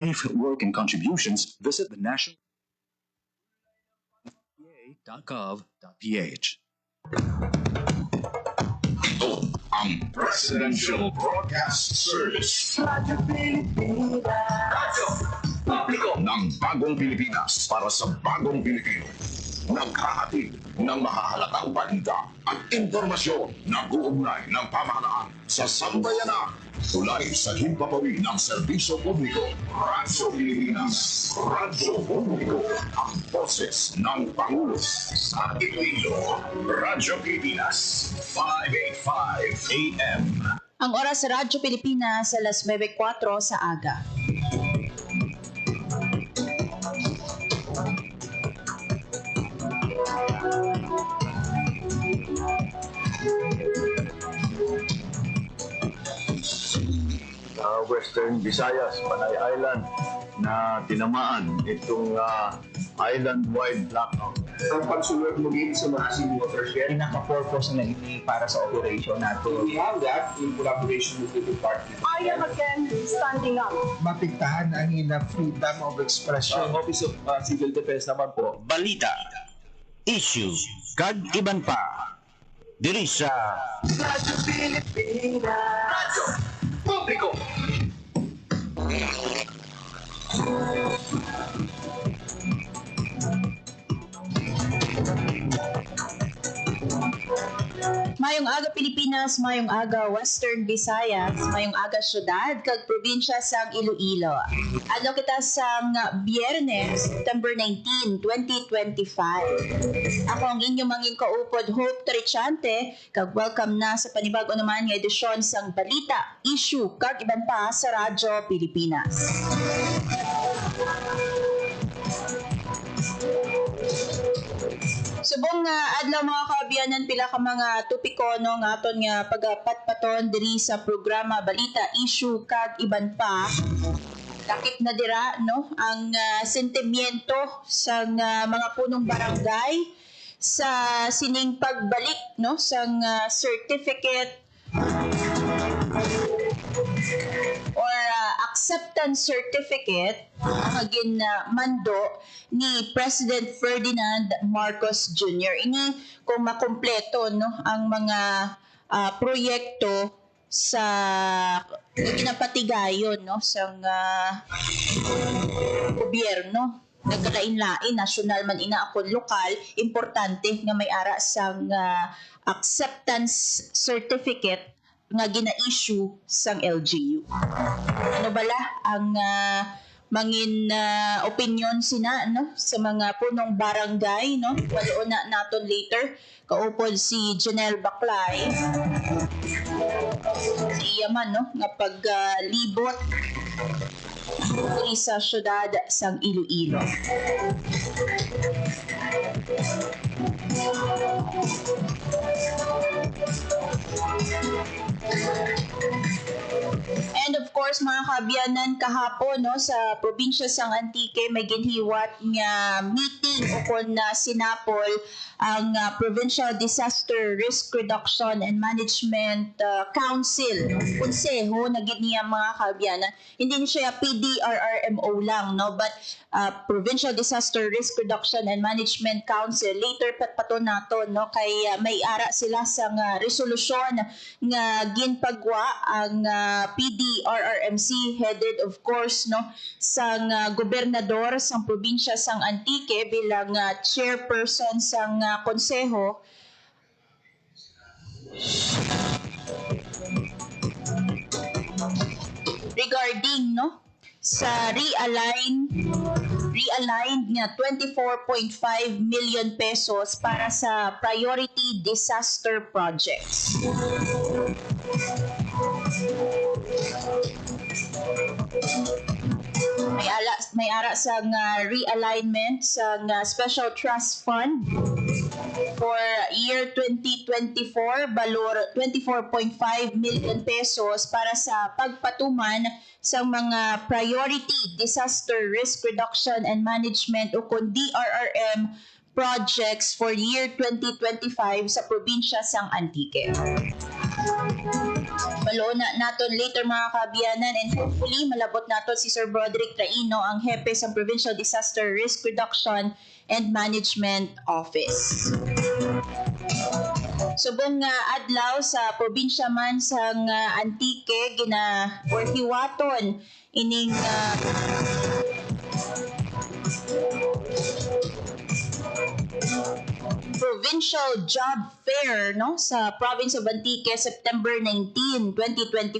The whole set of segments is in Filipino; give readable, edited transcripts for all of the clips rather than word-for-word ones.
Work and contributions, visit the national.gov.ph. Ito ang Presidential Broadcast Service. Radyo Publiko ng Bagong Pilipinas para sa Bagong Pilipino. Naghahatid ng mahahalatang balita at impormasyon na uugnay ng pamahalaan sa sambayanan. Tulay sa himpapawid ng serbisyo publiko. Radyo Pilipinas. Radyo Publiko. Ang boses ng Pangulo sa Iloilo. Radyo Pilipinas. 585 AM. Ang oras sa Radyo Pilipinas alas 9:04 sa aga. Western Visayas, Panay Island na tinamaan itong island-wide blackout. Ang pagsulot muli sa mga seawater share. Pinaka-purpose na ini para sa operation natin. We have that in collaboration with the department. I am again standing up. Mapigtahan ang ilang freedom of expression. Office of Civil Defense naman po. Balita, issue, kag iban pa. Diri sa Radyo Pilipinas. Radyo Publiko. Mayong aga Pilipinas, mayong aga Western Visayas, mayong aga syudad kag probinsya sang Iloilo. Adlaw kita sang Biyernes, September 19, 2025. Ako ang inyong mangin kaupod Hope Trichante, kag welcome na sa panibago naman nga edisyon sang balita, issue kag iban pa sa Radyo Pilipinas. Subong nga adlaw mga kaabiyanan pila ka mga topiko no nga aton nga pagpatpaton diri sa programa balita issue kag iban pa. Lakip na dira no ang sentimiento sa mga punong barangay sa sining pagbalik no sang certificate or acceptance certificate ang mando ni President Ferdinand Marcos Jr. Ini kung makumpleto no ang mga proyekto sa ginapatigayon no sang gobyerno nagkalain-lain nasyonal man ina akon lokal importante nga may ara sang acceptance certificate nga gina-issue sang LGU. Ano bala ang mangin opinion sina no sa mga punong barangay no walo na naton later kaupod si Janelle Baclay siya man no nga paglibot diri sa syudad sang Iloilo. And of course mga kaabyanan kahapon no sa probinsya sang Antique may ginhiwat nga meeting o kon sinapol ang Provincial Disaster Risk Reduction and Management Council konseho na giniya mga kaabyanan hindi siya PDRRMO lang no but Provincial Disaster Risk Reduction and Management Council later patpaton nato no kay may ara sila sang resolusyon nga ginpagwa ang PDRRMC headed of course no sang gobernador sang probinsya sang Antique bilang chairperson sang konseho regarding no sa realigned nga 24.5 million pesos para sa priority disaster projects. May ara sa realignment sa Special Trust Fund for year 2024 balor 24.5 million pesos para sa pagpatuman sa mga priority disaster risk reduction and management o kun DRRM projects for year 2025 sa probinsya sang Antique. ibaloon na naton later mga kaabyanan, and hopefully malabot naton si Sir Broderick Traino, ang hepe sa Provincial Disaster Risk Reduction and Management Office. Subong adlaw sa probinsya man sang Antique or hiwaton ining Provincial Job Fair no sa province of Antique September 19, 2025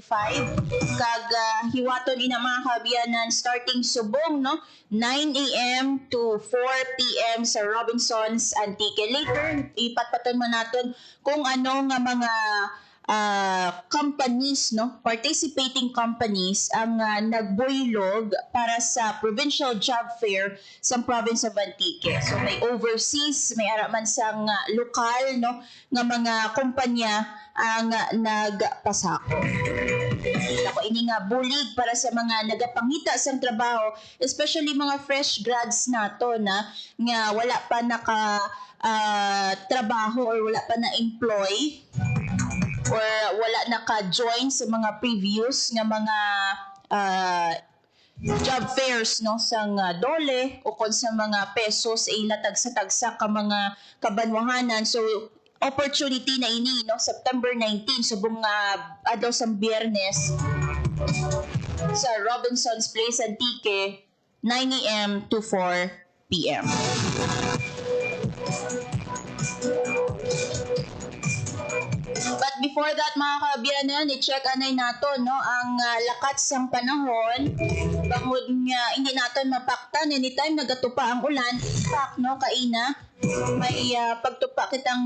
kag hiwaton ina mga kaabyanan starting subong no 9 a.m. to 4 p.m. sa Robinsons Antique. Later ipatpaton man naton kung ano nga mga companies, no, participating companies ang nagbuylog para sa Provincial Job Fair sa province of Antique. So may overseas, may araman sang lokal, no, nga mga kumpanya ang nagpasako. Ako ini nga bulig para sa mga nagapangita sa trabaho, especially mga fresh grads nato na nga wala pa naka trabaho or wala pa na employ or wala naka-join sa mga previous nga mga job fairs no sang dole o kon sa mga pesos ay latag-sa-tagsa ka mga kabanwahanan. So opportunity na ini no September 19 subong adlaw sang Biyernes sa Robinsons Place Antique 9 a.m. to 4 p.m. But before that mga kaabyanan, i-check anay nato no ang lakat sang panahon bangod nga hindi naton mapaktan anytime nagatupa ang ulan pak no kaina may pagtupa kitang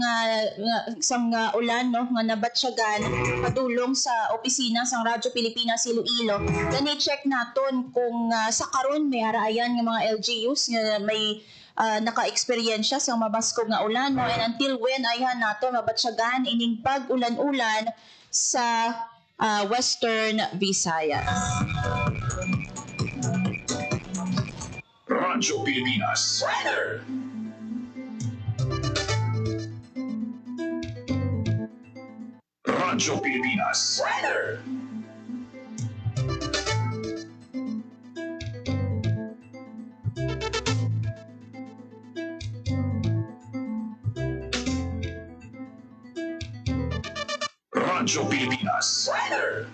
sang ulan no nga nabatsyagan padulong sa opisina sang Radyo Pilipinas Iloilo. Then i-check naton kung sa karon may araayan nga mga LGUs nga may naka-eksperyensya sa mabaskog nga ulan no, and until when ayhan nato mabatsyagan ining pag-ulan-ulan sa Western Visayas. Radyo Pilipinas Weather. Radyo Pilipinas Weather. Radyo Pilipinas Weather.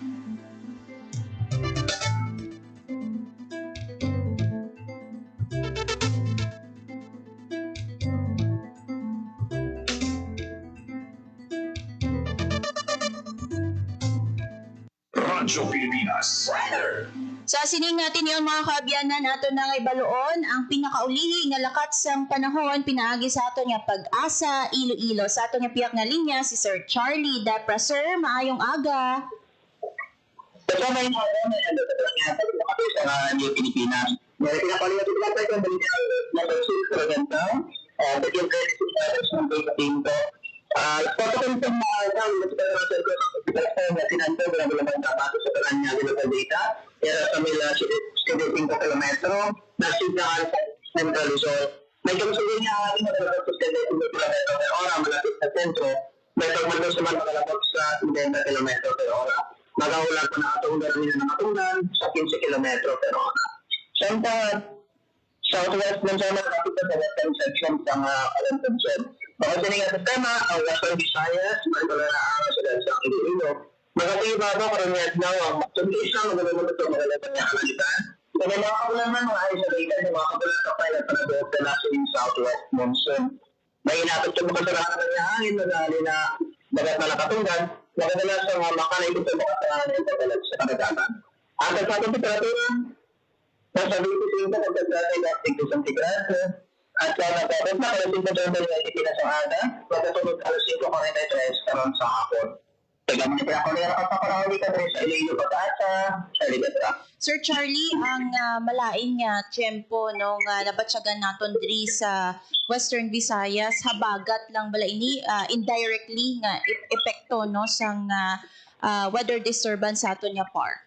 Radyo Pilipinas Weather. Sa sining natin yung mga kaabyanan ato na nga ibaloon ang pinakaulihi nga lakat sang panahon pinaagi sa ato nga Pag-asa Iloilo. Sa ato nga piyak nga linya si Sir Charlie Depra. Sir, maayong aga. Ito may mga sa New Pilipinas. May pinapaliwan ito lang tayo ng balita na sa bigyan kayo ng dito. Pagkakon sa mga na sinanto na naman dapat sa kanya ng data. Kaya sa mila 5 kilometro na sigahan sa Central Luzon. May kamusulin niya ang ating mga 5 kilometro per oras malapit sa sentro. May pagmando sa mga kalapot sa 90 kilometro per oras. Magahulan po na atong daramihan ng matunan sa 15 kilometro per oras. Siyempre, southwest ng sana malapit sa western section sa Alantonsen. Baka sa nga sistema, ang Western Visayas, may pagkakaara sa dansang Iloilo. Magkatiba ba karamihan daw ang magtundis na magalaman ito magalaman niya kalalitan. Sa mga kabulan man, mga isolated, yung mga kabulan sa pilot na doon na sa southwest monsoon. May inatag sa makasarahan ng hangin, nagali na dagat na nakatunggan, magdala sa mga makanay dito sa makasarahan ng pagdalag sa kadagatan. At sa ating temperatura, nasa 25 hanggang 30 centigrado. At sa nagdadot na alas 5 doon na Pilipinas ang aga, pagkatulog alas 5:43 karon sa hapon. Tagam niya ako nila kapaparauli ka rin sa Iloilo Pag-asa, sa Ligatra. Sir Charlie, ang malaing tiyempo no, nabatsyagan naton diri sa Western Visayas, habagat lang bala ini indirectly nga epekto no sang weather disturbance sa aton nga park.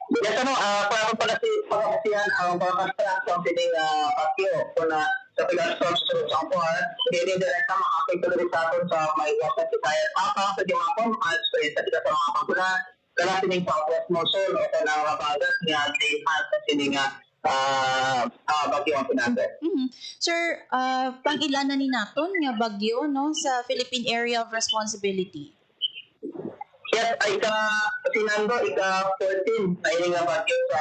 Yes, para pagkasihan ang pagkakastra sa pining patio. Kung sa Pilaston sa sunod sa Ampuan, dire-direkta makakita rin sa aton sa may Western Visayas. Tapos sa Dimapon, experience sa kita sa mga pagkunan, kala sining Southwest Mosul o kung nangabagat niya Dayhan sa sining bagyo ang pinanda. Sir, pang-ilanan ni naton nga bagyo no sa Philippine Area of Responsibility? Yes, ay sinando, 14, ay nga bagyo sa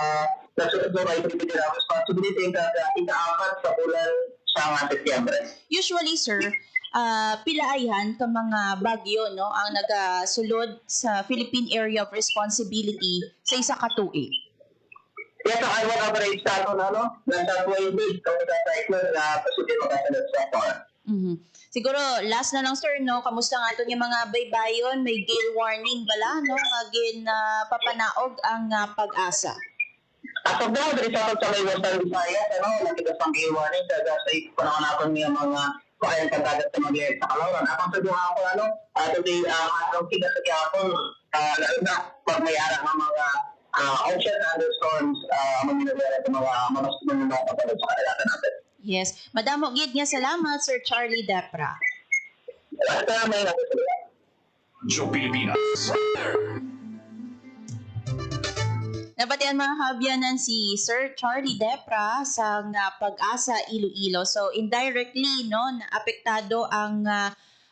nagsunod mo ay Philippine Area of Responsibility ika-4 sa bulan sa Setyembre. Usually, sir, pilaayan ka mga bagyo no ang nagasulod sa Philippine Area of Responsibility sa isa ka tuig. Yes, ang iwan average sa ito na, nasa 20 kung nasa-cycle na positive makasunod sa far. Siguro, last na lang, sir, no? Kamusta nga ito yung mga baybayon? May gale warning bala, no? Magin papanaog ang pag-asa. As of now, dari sa may Western Visayas, nakigas ang gale warning sa panahon natin niya mga pakayang kagagat sa mga sa Kalauran. At ang sabihin ako, today, ang tigas sa kiyapon, lalo na pag may arang ng mga ocean thunderstorms, maminagara sa mga mga kapatid sa kalagatan natin. Yes. Madamo gid nga salamat, Sir Charlie Depra. Basta may nagsasabi. Joe Pilipinas. Nabatian mga kabyanan si Sir Charlie Depra sa Pag-asa Iloilo. So indirectly no naapektado ang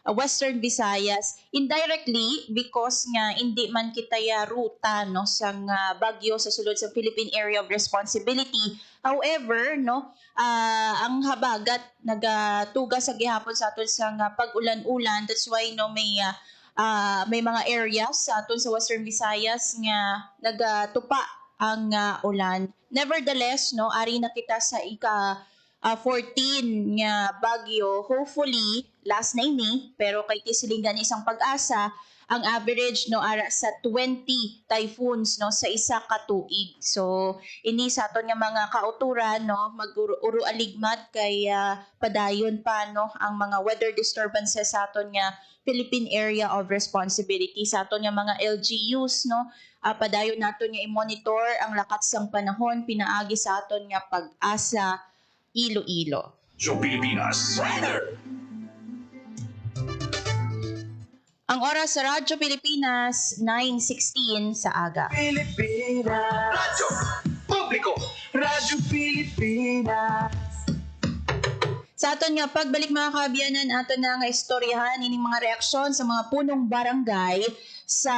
Western Visayas indirectly because nga hindi man kita ya ruta no sang bagyo sa sulod sa Philippine Area of Responsibility. However, no ang habagat nagatuga sa gihapon sa aton sa pag-ulan-ulan. That's why no may mga areas sa aton sa Western Visayas nga nagatupa ang ulan. Nevertheless, no ari na kita sa 14 nga bagyo. Hopefully last na ini pero kay tisilingan isang pag-asa ang average no ara sa 20 typhoons no sa isa ka tuig. So ini sa aton nga mga kauturan no mag-uro aligmat kay padayon pa no ang mga weather disturbances sa aton nga Philippine Area of Responsibility sa aton nga mga LGUs no padayon naton nga i-monitor ang lakat sang panahon pinaagi sa aton nga Pag-asa Iloilo. Joe Pilipinas. Ang oras sa Radyo Pilipinas, 9:16 sa aga. Pilipinas. Radyo Publiko. Radyo Pilipinas. Sa aton nga pagbalik mga kabyanan, aton na nga istoryahan ining mga reaksyon sa mga punong barangay sa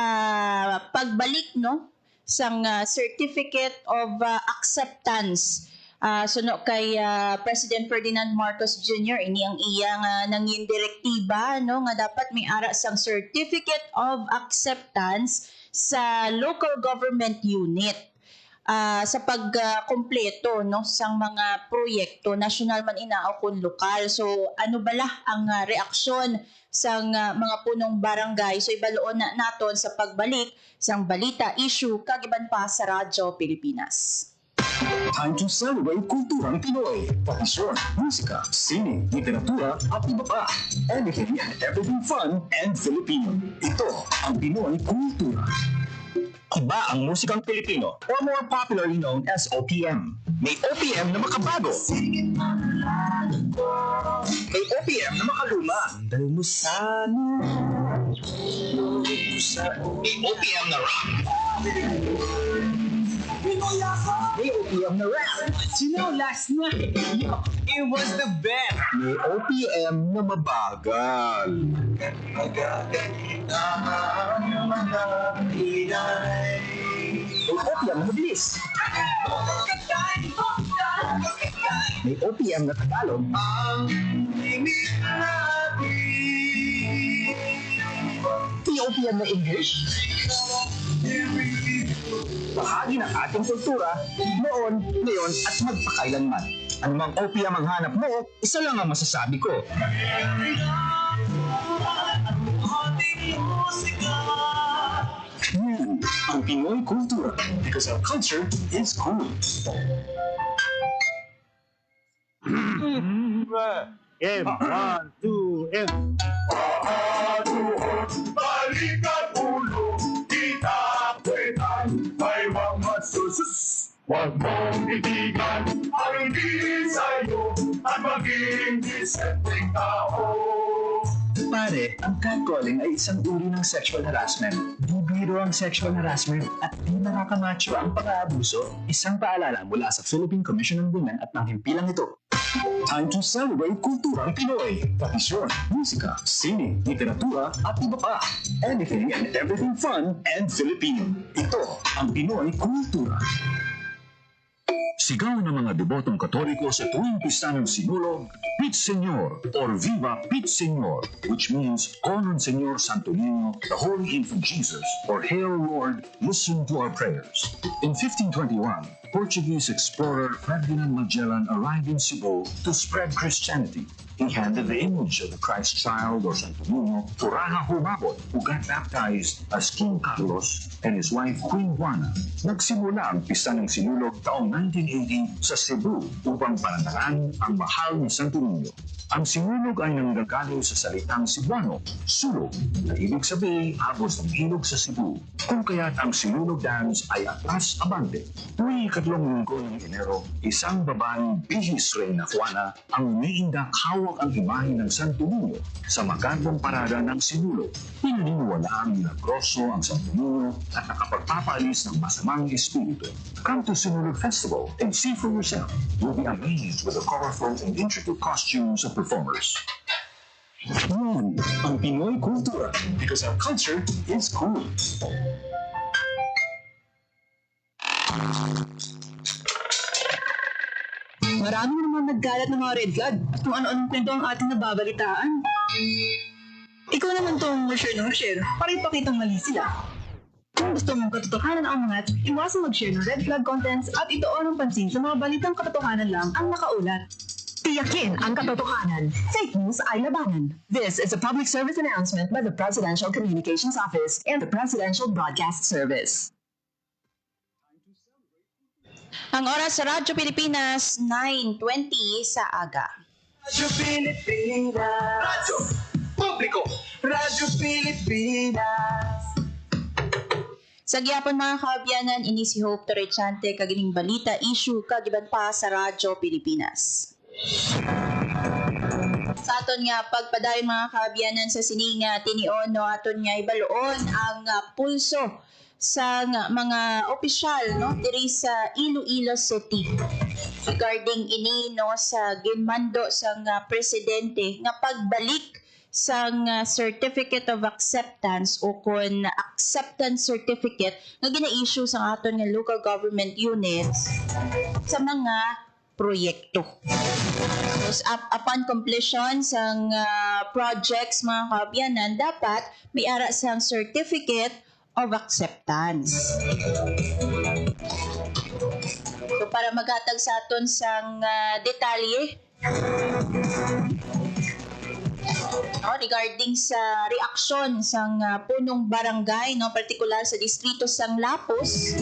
pagbalik no sang Certificate of Acceptance. Suno kay President Ferdinand Marcos Jr. ini ang iyang nangin direktiba no nga dapat may ara sang Certificate of Acceptance sa local government unit sa pagkumpleto no sang mga proyekto national man inao kun lokal. So ano bala ang reaksyon sang mga punong barangay? So ibaloon na naton sa pagbalik sang balita issue kagiban pa sa Radyo Pilipinas. Time to celebrate kulturang Pinoy. Tradisyon, musika, sine, literatura, at iba pa. Anything and everything fun and Filipino. Ito ang Pinoy Kultura. Iba ang musikang Pilipino or more popularly known as OPM. May OPM na makabago. May OPM na makaluma. May OPM na rock. May OPM na rap. You know, last night, it was the best. May OPM na mabagal. May OPM na mabilis. May OPM na Tagalog. May OPM na English. Bahagi ng ating kultura, noon, ngayon, at magpakailanman. Anumang OPM ang hanap mo, isa lang ang masasabi ko. Yan ang Pinoy Kultura because our culture is cool. M, 1, 2, M. Balikan ulo, kita kwetan, may mga susus. Huwag mong itigan ang hindi sa'yo at maging disenteng tao. Pare, ang catcalling ay isang uri ng sexual harassment. Di biro ang sexual harassment at di nakakamacho ang pang-aabuso. Isang paalala mula sa Philippine Commission on Women at ng himpilang ito. Time to celebrate kulturang Pinoy. Tradisyon, musika, sine, literatura at iba pa. Anything and everything fun and Filipino. Ito ang Pinoy Kultura. Sigaw ng mga debotong Katoliko sa tuwing pista ng Sinulog, Pit Señor or Viva Pit Señor, which means Conon Señor Santo Niño, the Holy Infant Jesus, or Hail Lord, listen to our prayers. In 1521, Portuguese explorer Ferdinand Magellan arrived in Cebu to spread Christianity. He handed the image of the Christ child or Santo Niño to Raja Humabon, who got baptized as King Carlos and his wife Queen Juana. Nagsimula ang pista ng Sinulog taong 1980 sa Cebu upang panatalaan ang mahal ni Santo Niño. Ang Sinulog ay nanggagaling sa salitang Cebuano, sulog, na ibig sabihin agos ng ilog sa Cebu. Kung kaya't ang Sinulog dance ay atras abante. Tuwing ikatlong linggo ng Enero, isang babaeng bihis Reyna Juana ang umiindak hawak ang imahe ng Santo Niño sa magandang parada ng Sinulog. Pinaniniwala ang milagroso ang Santo Niño at nakapagpapaalis ng masamang espiritu. Come to Sinulog Festival and see for yourself. You'll be amazed with the colorful and intricate costumes of performers. Yan ang Pinoy Kultura because our culture is cool. Marami namang naggalat ng mga red flag at kung ano-anong kwento ang ating nababalitaan. Ikaw naman tong share para ipakitang mali sila. Kung gusto mong katotohanan ang mga, iwasan mag-share ng red flag contents at ituon ang pansin sa mga balitang katotohanan lang ang nakaulat. Tiyakin ang katotohanan. Fake news ay labanan. This is a public service announcement by the Presidential Communications Office and the Presidential Broadcast Service. Ang oras sa Radyo Pilipinas, 9:20 sa aga. Radyo Pilipinas. Radyo Publiko. Radyo Pilipinas. Sa gyapon mga kaabyanan, ini si Hope Torrechante kagining balita issue kagiban pa sa Radyo Pilipinas. Sa aton nga pagpadayon mga kaabyanan sa sininga tiniono aton nga ibaloon ang pulso sa mga opisyal no diri sa Iloilo City regarding ini no sa ginmando sa presidente nga pagbalik sa certificate of acceptance o kun acceptance certificate nga gina-issue sa aton nga local government units sa mga proyekto. So, upon completion sang projects mga kaabyanan, dapat may ara sang certificate of acceptance. So para maghatag sa aton sang detalye regarding sa reaksyon sang punong barangay no partikular sa distrito sang Lapos,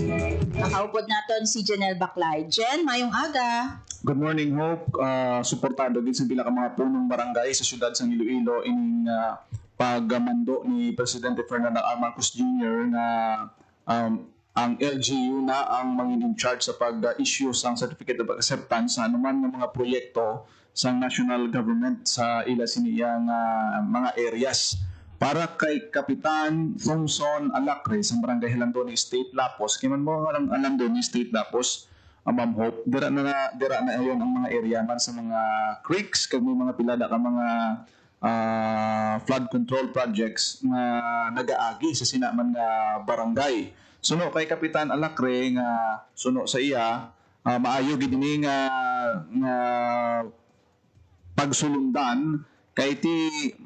nakaupod naton si Janelle Baclay. Jen, mayong aga. Good morning, Hope. Suportado din sa pila ka mga punong barangay sa syudad sang Iloilo ining pagmando ni Presidente Ferdinand R. Marcos Jr. na ang LGU na ang mangin in charge sa pag-issue sang certificate of acceptance sa anuman ng mga proyekto sa national government sa ila siniyang mga areas. Para kay Kapitan Thomson Alacre sa Barangay Halandoni State Lapos, kaya man mo ang Halandoni State Lapos, Ma'am Hope, dira na ayon ang mga area man sa mga creeks, kag may mga pilada ka mga flood control projects na nagaagi sa sinaman nga barangay. Suno kay Kapitan Alacre nga suno sa iya, maayo gid ni nga pagsulundan kay ti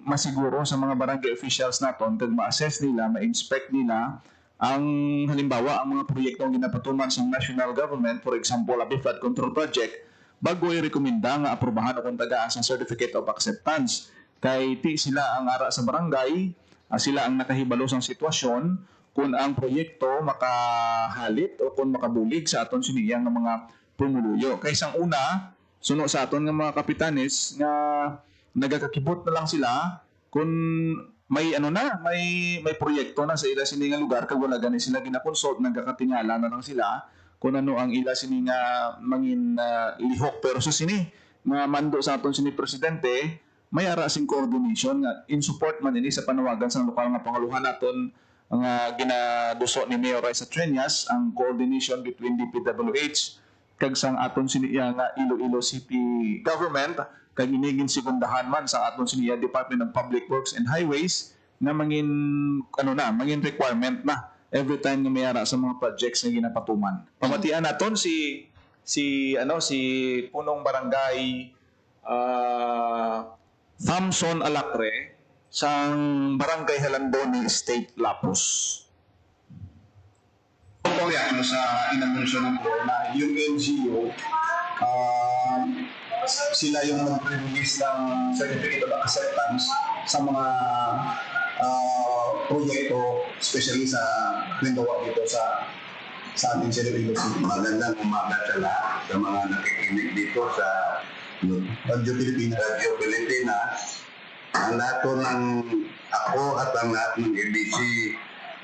masiguro sa mga barangay officials naton kag ma-assess nila, ma-inspect nila ang halimbawa ang mga proyektong ginapatuman sa national government, for example, a flood control project, bago i-rekomenda nga aprobahan o kuntagaan sa certificate of acceptance. Kay ti sila ang ara sa barangay, sila ang nakahibalo sang sitwasyon kung ang proyekto makahalit o kung makabulig sa aton siniyang mga pumuluyo. Kay sang una, suno sa aton nga mga kapitanes nga nagakakibot na lang sila kung may may proyekto na sa ila sini nga lugar kag wala gani sila ginakonsult, nagkakatingala na lang sila kung ano ang ila sini nga mangin lihok. Pero sa sini nga mando sa aton sini presidente may ara sing coordination nga in support man ini sa panawagan sa lokal nga pangaluhan naton nga ginaduso ni Mayor Raisa Trias ang coordination between DPWH kag sang aton siniya nga Iloilo City Government kag inigin sekundahan man sa aton siniya Department of Public Works and Highways nga mangin requirement na every time nga may ara sa mga projects nga ginapatuman. Pamatian naton si punong barangay Thompson Alacre sang Barangay Halandoni State Lapus. Totoo yan sa inanunsyo ng Board na yung LGU sila yung mag-release ng Certificate of Acceptance sa mga proyekto, especially sa Lindawa dito sa ating Iloilo City. Magandang umaga sa lahat sa mga nakikinig dito sa Radio Pilipinas. Ang lahat ko ako at ang lahat ng ABC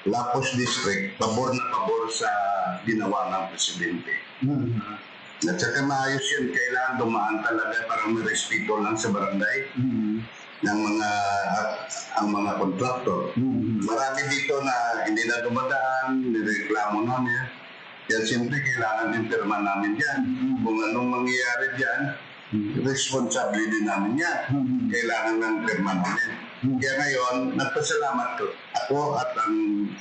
Lapus District, pabor na pabor sa ginawa ng Presidente. At saka maayos yun, kailangan dumaan talaga para may respeto lang sa barangay ng ang mga kontraktor. Marami dito na hindi na dumadaan, nireklamo namin. Yan siyempre kailangan din pirma namin dyan. Kung anong mangyayari dyan, responsable din namin yan. Kailangan ng pirma namin. Kaya ngayon, nagpasalamat ako at ang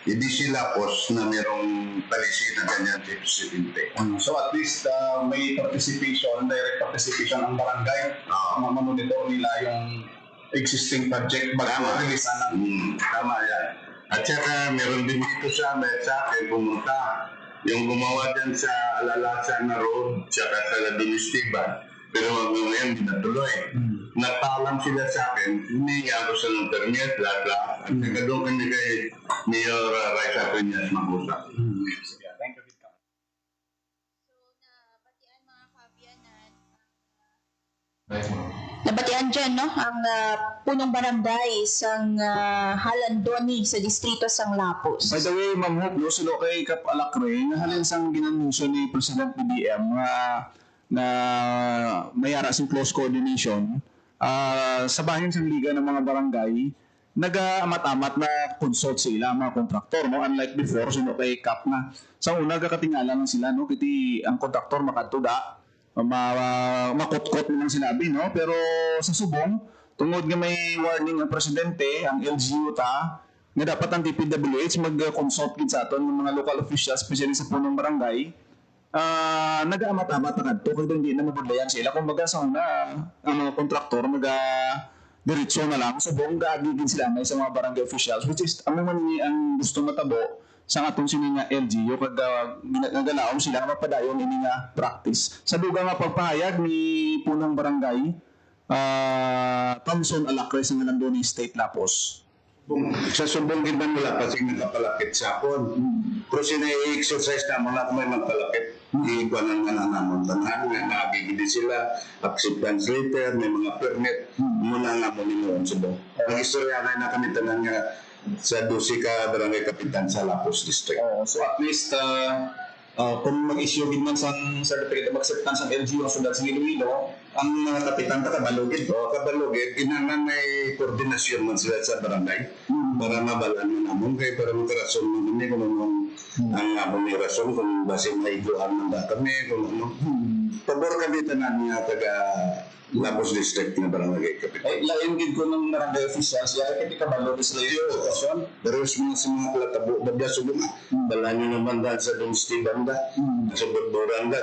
EDC Lapos na mayroong palisi na ganyan si Presidente. So at least may participation, direct participation ang barangay. Mamonitor nila yung existing project bago release ng tama yan. At saka meron din dito sa akin pumunta yung gumawa dyan sa Alalasan na road saka sa Ladinistiban. Pero ngayon hindi natuloy. Nagpaalam sila sa akin, humingi ako sa ng permit, lahat. At saka doon kami kay Mayor Raisa Trias mag-usap. Thank you. Nabatian dyan, no? Ang punong barangay sang Halandoni sa distrito sang Lapus. By the way, Ma'am Hope, no, silo kay Kap Alacre, nahalin sang ginanunsyo ni President BBM na may ara sing close coordination sa bahin sang liga ng mga barangay, nag-amat-amat na consult sila mga kontraktor, no? Unlike before, sino kay Kap na sa una gakatingala lang sila, no? Kiti ang kontraktor makadtuda makutkot nilang sinabi, no? Pero sa subong, tungod nga may warning ang presidente, ang LGU nga dapat ang DPWH mag-consult gid sa aton ng mga local officials, especially sa punong barangay, nag-aamat-amat na kadto, kaya hindi na mabudlayan sila. Kung baga sa una, ang mga kontraktor, diretso na lang, subong gaagigin sila may sa mga barangay officials, which is, ang ang gusto matabo, sa atong sini nga LGU kag nagalaom sila nga mapadayon ini nga practice. Sa dugang nga pagpahayag ni punong barangay Thompson Alacre sa Halandoni State Lapos. Sa subong gid man wala kasi nakapalapit sa akon. Pero sina-exercise na muna kung may magpalapit. Ikuan ang nananamon tanan nga nabigyan sila acceptance letter, may mga permit muna nga mo ninon subong. Ang istorya na kami tanan nga sa 12 ka barangay kapitan sa Lapus District. So at least kung mag-issue din man sa certificate of acceptance ng LGU ang sundad sa Iloilo, ang mga kapitan kabalugid inangan may koordinasyon man sila sa barangay para mabalan mo namon kay para magkarason mo kami kung ang among rason kung basin may iguan ng kami kung ano. Pabor kami tanan nga taga Lapus District na barangay kapitan. Ay, lain gid ko ng barangay officials, kaya kiti kabalo sila yung lokasyon. Pero sa mga kalatabo, babya subong bala nyo naman dahil sa Dunsti Banda, sa Borboranda,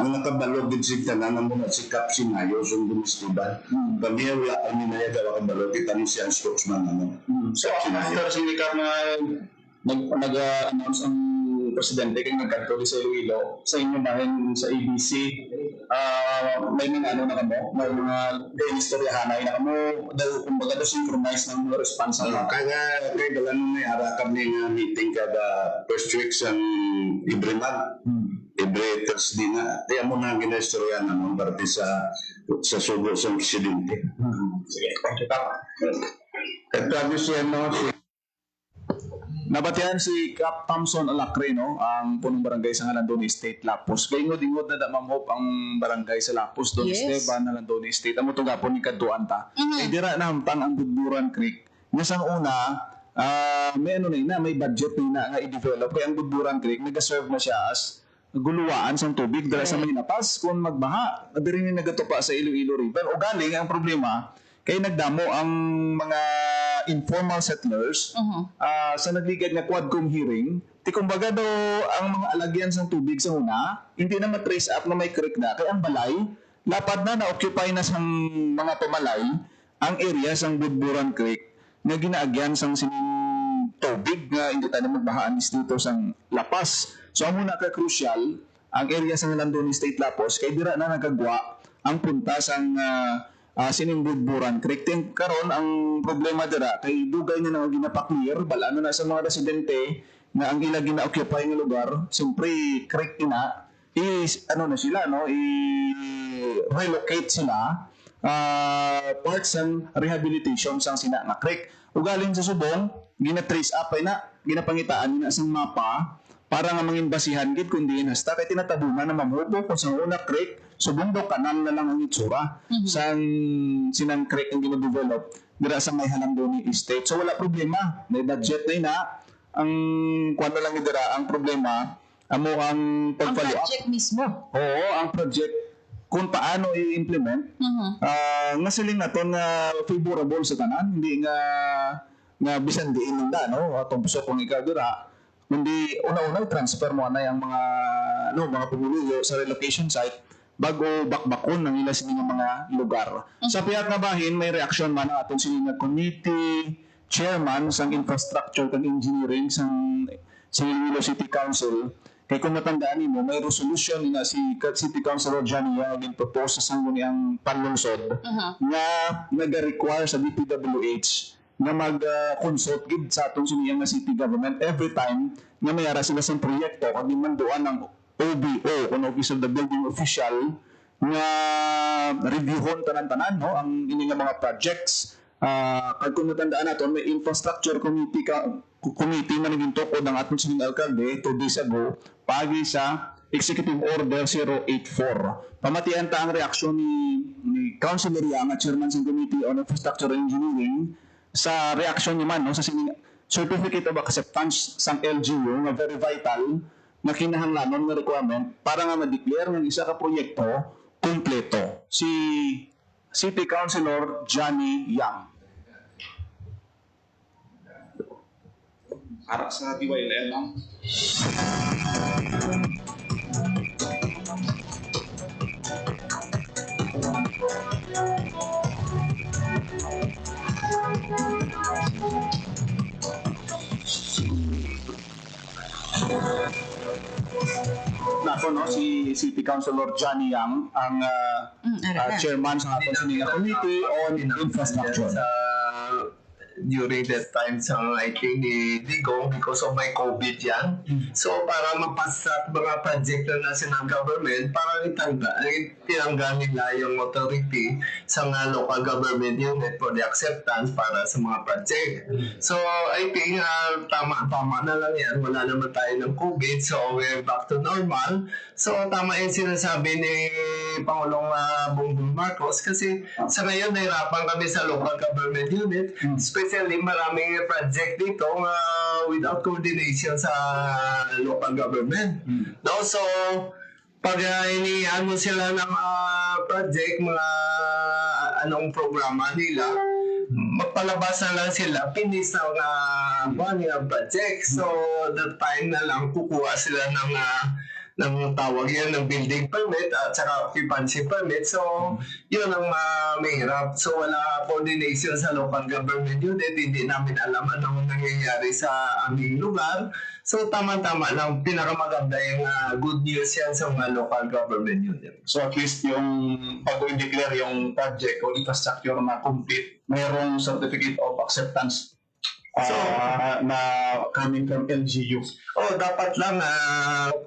ang nakabalo gid si tanan mo na si Kap Sinayo, sa Dunsti Banda. Kami wala kami na yagawa kabalo, kita ni siya ang spokesman naman. So, after sinikap na nag-announce ang presidente kay nagkanto sa Iloilo sa inyo bahin sa ABC, may mga ano na kamo, may mga istoryahanay na kamo dahil kumbaga do synchronize ng mga response na kaya dala nung may harakam ni meeting kada first week sa every month, every Thursday na kaya mo na ginaistorya naman parte sa subo sa presidente. Sige, thank you, Kap. At sabi siya no, Nabatihan si Cap Thompson Alacre, no? Ang punong barangay sa Landoni State, Lapos. Kaingod-ingod na mamhop ang barangay sa Lapos, Don Esteban, Landoni State. Amo to gapon ni Kaduan ta. Ay dira na hamtang ang Budburan Creek. Nga sang una, may may budget na nga i-develop. Kaya ang Budburan Creek, nag-serve na siya as guluwaan sa tubig dahil sa Maynapas kung magbaha. Diri ni nagatupa sa Iloilo River. O galing ang problema, kaya nagdamo ang mga informal settlers sa nagligad nga Quadcom hearing. Ti kumbaga daw ang mga alagyan sa tubig sa una, hindi na matrace up na may creek na. Kaya ang balay, lapad na na-occupy na sang mga pamalay ang area sang Budburan Creek na ginaagyan sang sining tubig nga hindi tayo magbahaan dito sang Lapas. So ang muna ka crucial, ang area sang Landoni State Lapos, kay dira na nagagwa ang punta sang sining Budburan Creek. Karon ang problema dira kay dugay na nga ginapa-clear balano na sa mga residente nga ang ila gina-occupy nga lugar, simpre creek ina is na sila no, i-relocate sila parts ng rehabilitation sang sina nga creek. Ugaling sa Subong, gina-trace up ay na, ginapangitaan na sang mapa para nga manginbasihan gid kundi hasta kay tinatabungan na mamubo kung sa una creek Subong daw kanan na lang ang itsura sang sinang creek ang gina-develop dira sa may Landoni Estate. So wala problema, may budget na ang kuan na lang dira ang problema amo ang pag-follow up. Ang project mismo. Oo, ang project kung paano i-implement nga siling naton nga favorable sa tanan, hindi nga bisan diin lang da no atong puso kung ikaw dira kundi una-una transfer mo na yung mga pumuluyo sa relocation site bago bakbakon ng ila sining mga lugar. Sa pihak nga bahin may reaction man ang aton sining committee chairman sang infrastructure kag engineering sang Iloilo City Council. Kaya kung matandaan mo, may resolution na si City Councilor Johnny Yang propose sa sangguni ang panlungsod na nag-require sa DPWH na mag-consult gid sa atong siniyang nga city government every time na mayara sila sa proyekto kung manduan ng OBO, kung Office of the Building Official, nga reviewon tanan-tanan no, ang ini nga mga projects. Kung matandaan natin, may infrastructure committee na naging tukod ng atong sining alkalde 2 days ago pagi sa Executive Order 084. Pamatian ta ang reaksyon ni Councilor Yang, Chairman ng Committee on Infrastructure and Engineering, sa reaksyon niya man no, sa sining Certificate of Acceptance sang LGU nga very vital na kinahanglanon nga requirement para nga ma-declare ng isa ka proyekto kompleto. Si City Councilor Johnny Yang. Para sa DYLM lang. Nako no, si City Councilor Johnny Yang ang chairman sa ating sininga Committee on Infrastructure. During that time sa I think ni Digong because of my COVID yan. So para mapasa mga project na national government para tinanggal nila yung authority sa mga local government unit for the acceptance para sa mga project. So I think tama na lang yan. Wala naman tayo ng COVID so we're back to normal. So tama yung sinasabi ni Pangulong Bongbong Marcos kasi sa ngayon nahirapan kami sa local government unit, especially maraming project dito without coordination sa local government. No? So pag iniyan mo sila ng project, mga anong programa nila, magpalabas na lang sila, finish na mga project. So that time na lang kukuha sila ng tawag yan ng building permit at saka occupancy permit. So, yun ang mahirap. So, wala coordination sa local government unit. Hindi namin alam anong nangyayari sa aming lugar. So, tama-tama lang. Pinakamaganda yung good news yan sa mga local government unit. So, at least yung pag-declare yung project o infrastructure na complete, mayroong certificate of acceptance na coming from LGU. Dapat lang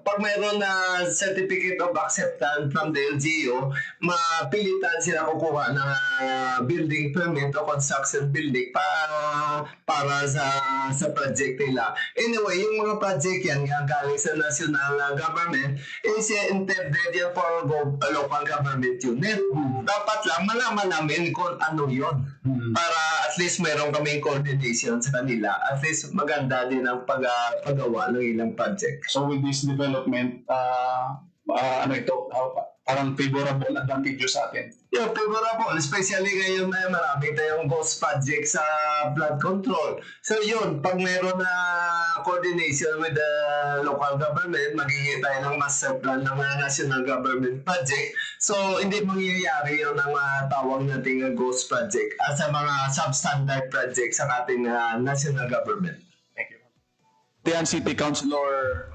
pag mayroon na certificate of acceptance from the LGU, mapilitan sila kukuha ng building permit o construction building para sa project nila. Anyway, yung mga project yan galing sa national government is intended yan for local government unit. Dapat lang malaman namin kung ano yun. Para at least mayroon kaming coordination sa kanila. At least maganda din ang paggawa ng ilang project. So with this development, parang favorable advantage sa atin. Yeah, favorable. Especially ngayon na marami tayong ghost project sa flood control. So yun, pag mayroon na coordination with the local government, magiging tayo ng master plan ng national government project. So hindi mangyayari yun ang tawag nating ghost project as sa mga substandard project sa ating national government. Thank you. Tian City Councilor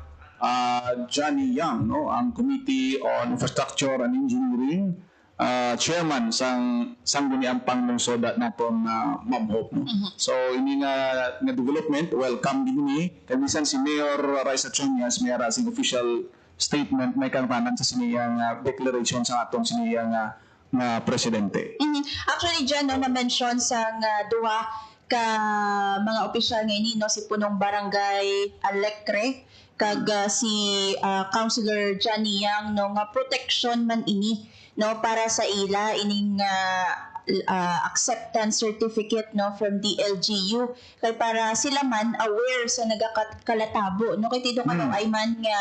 Johnny Yang, no, ang Committee on Infrastructure and Engineering, chairman sang sangguniang panglungsod naton Ma'am Hope, no? So ini nga development welcome din ni kabisan si Mayor Raisa Chonyas may arasing official statement may kampanan sa siniyang declaration sa aton siniyang presidente. Actually dyan no, na-mention sa duwa ka mga opisyal ngayon no, si punong barangay Alecre kag si Councilor Johnny Yang no nga protection man ini no para sa ila ining acceptance certificate no from the LGU kay para sila man aware sa nagakalatabo no kay tido kanang ay man nga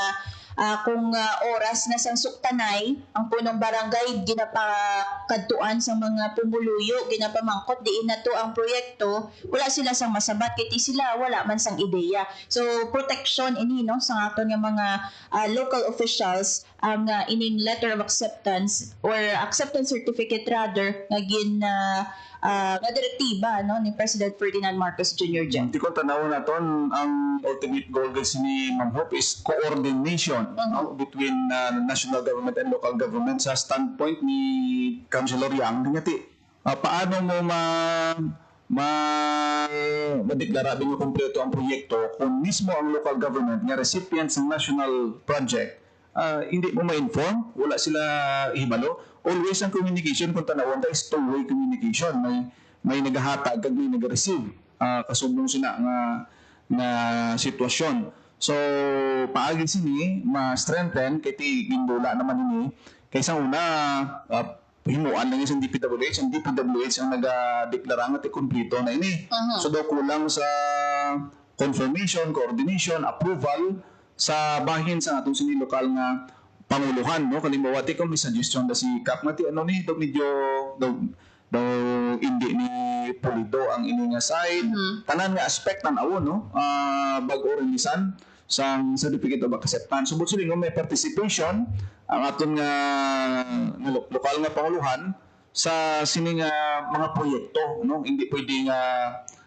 kung oras na sang suktanay ang punong barangay ginapakadtuan sa mga pumuluyo ginapamangkot diin na to ang proyekto wala sila sang masabat kay sila wala man sang ideya so protection ini no sa aton nga mga local officials ang ining letter of acceptance or acceptance certificate rather nga nga direktiba no ni President Ferdinand Marcos Jr. Jr. Di ko tanaw naton ang ultimate goal kasi ni Ma'am Hope is coordination between national government and local government sa standpoint ni Councilor Yang ngati paano mo madeklara din yung kompleto ang proyekto kung mismo ang local government nga recipients ng national project hindi mo ma-inform, wala sila hibalo. Always ang communication kung tanawon ta is two-way communication. May naghahatag kag may nag-receive. Kasubong sila nga sitwasyon. So paagi sini ma-strengthen kay ti gindula naman ini kaysa una himuan lang isang DPWH. Ang DPWH ang nagadeklara nga ti kompleto na ini. So daw kulang sa confirmation, coordination, approval sa bahin sa atong sini lokal nga panguluhan no kalimbawa ti kung may suggestion da si Kap nga ti ano ni daw medyo daw hindi ni pulido ang ini nga side tanan nga aspect tan-awon no bag-o releasan sang certificate of acceptance subot sila may participation ang aton nga lokal nga panguluhan sa sini nga mga proyekto no hindi pwede nga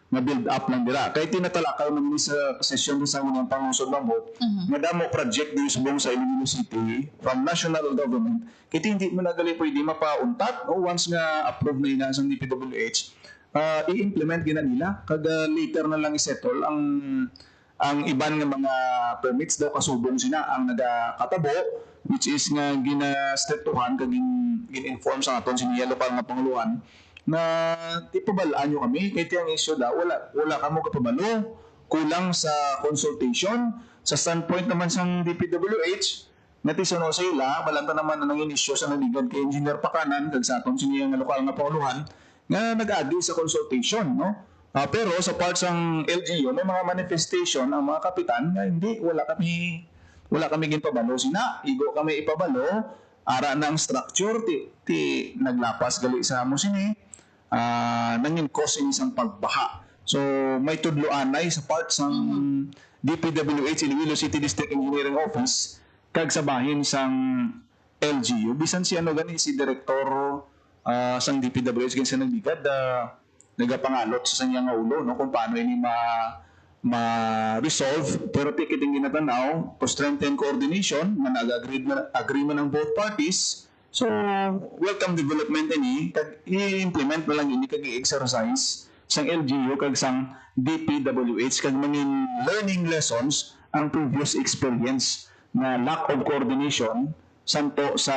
build up lang dira kay tinatalakaw naman sa session sa unang pangusod ng Hope nga damo project din subong sa Iloilo City from national government kay hindi mo nagali pwede mapauntat no once nga approve na ina sang DPWH i-implement gina nila kag later na lang i-settle ang iban nga mga permits daw kasubong sina ang nagakatabo which is nga gina-steptuhan kag gin-inform sa aton siniya lokal nga panguluhan na ipabalaan nyo kami kaya tiyang issue da wala kamo kapabalo kulang sa consultation sa standpoint naman sang DPWH natisono sa ila balanta naman na nangin issue sa naligad kay Engineer Pakanan kag sa aton siniyang lokal nga panguluhan nga nag-agree sa consultation no pero sa part sang LGU may mga manifestation ang mga kapitan nga hindi wala kami ginpabalo sina igo kami ipabalo ara na ang structure ti naglapas gali sa mo sini nangin cause in isang pagbaha. So may tudloanay sa part sang DPWH Iloilo City District Engineering Office kag sa bahin sang LGU bisan si ano gani si direktor sang DPWH gani sa nagligad nagapangalot sa sanya nga ulo no kung paano ini ma-resolve pero tikiting ginatanaw to strengthen coordination na nag-agree man ang both parties. So welcome development ini kag i-implement na lang ini kag i-exercise sang LGU kag sang DPWH kag mangin learning lessons ang previous experience na lack of coordination santo sa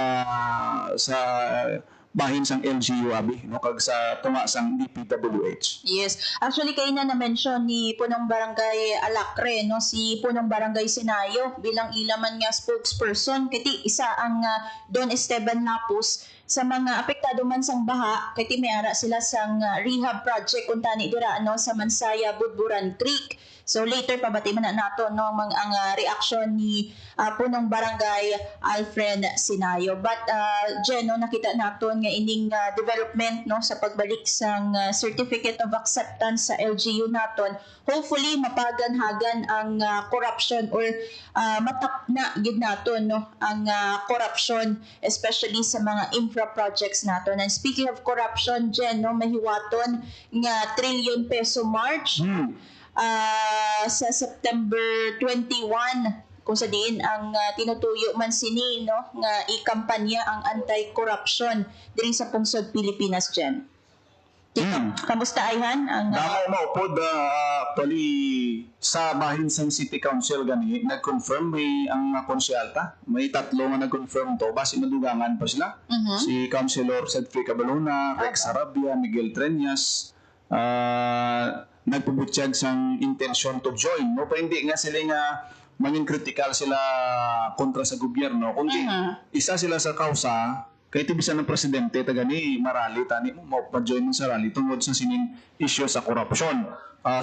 bahin sang LGU abi no kag sa tunga sang DPWH. Yes. Actually, kayo na na-mention ni Punong Barangay Alacre, no? Si Punong Barangay Sinayo bilang ilaman nga spokesperson. Kiti isa ang Don Esteban Lapus sa mga apektado man sang baha. Kiti may ara sila sang rehab project kung tani dira no, sa Mansaya, Budburan Creek. So later pabati man na nato no ang reaction ni Punong Barangay Alfred Sinayo. But Jen, no, nakita naton nga ining development no sa pagbalik sang certificate of acceptance sa LGU naton. Hopefully mapaganhagan ang corruption or matakna gid naton no ang corruption especially sa mga infra projects naton. And speaking of corruption, Jen, no, mahiwaton nga trillion peso march sa September 21 kung sa diin ang tinutuyo man sini no nga ikampanya ang anti-corruption diri sa pungsod Pilipinas, Jen. Kamusta ayhan ang Damo maupod actually sa bahin sang City Council gani nag-confirm may ang konsyalta may tatlo nga nag-confirm to base madugangan pa sila. Si Councilor Cedric Cabaluna, Rex Arabia, Miguel Treñas, nagpubutyag sang intention to join no pa hindi nga sila nga mangin critical sila kontra sa gobyerno kundi isa sila sa kausa kay tibisan ng presidente tagani marali tani mo pa-join sa rally tungod sa sining issue sa korupsyon.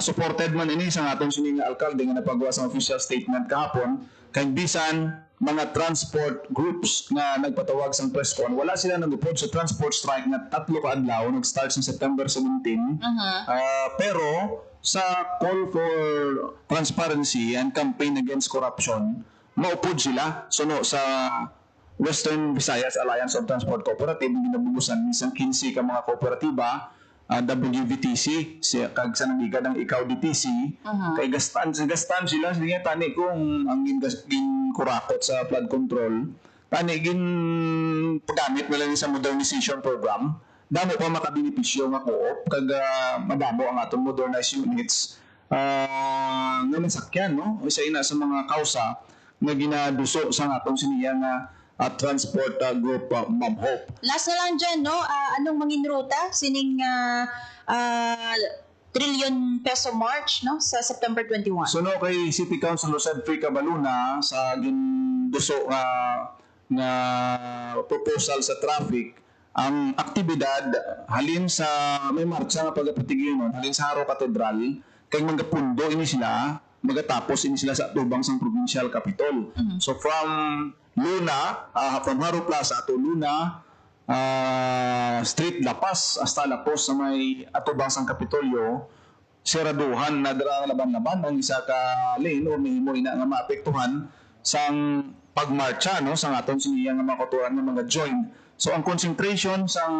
Supported man ini sa aton sining alkalde nga napagawa sa official statement kahapon kay bisan mga transport groups nga nagpatawag sang press con wala sila nagupod sa transport strike nga 3 ka adlaw nag-start sa September 17 pero sa call for transparency and campaign against corruption maupod sila suno sa Western Visayas Alliance of Transport Cooperative ginabugusan isang 15 ka mga kooperatiba WVTC kag sa nangigad ang ikaw DTC kay gastan sila sige tani kung ang gin kurakot sa flood control tani gin paggamit nila sa modernization program damo pa makabenepisyo nga co-op kag madamo ang atong modernized units nga nasakyan no isa ina sa mga kausa nga ginaduso sa atong siniya nga transport group Ma'am Hope. Last na lang dyan, no? Anong mangin ruta? Sining trillion peso march, no? Sa September 21. So, no, kay City Councilor Cedric Cabaluna sa ginduso nga proposal sa traffic, ang aktibidad halin sa may marcha nga pagapatigyon halin sa Haro Cathedral kay magapundo ini sila magatapos ini sila sa tubang sang provincial capital. So from Luna, from Haro Plaza to Luna Street Lapas hasta Lapos sa may atubang sang Kapitolyo, siraduhan na dira laban-laban ang isa ka lane o mahimo ina nga maapektuhan sang pagmarcha no sang aton siniya nga makoturan nga mga join. So ang concentration sang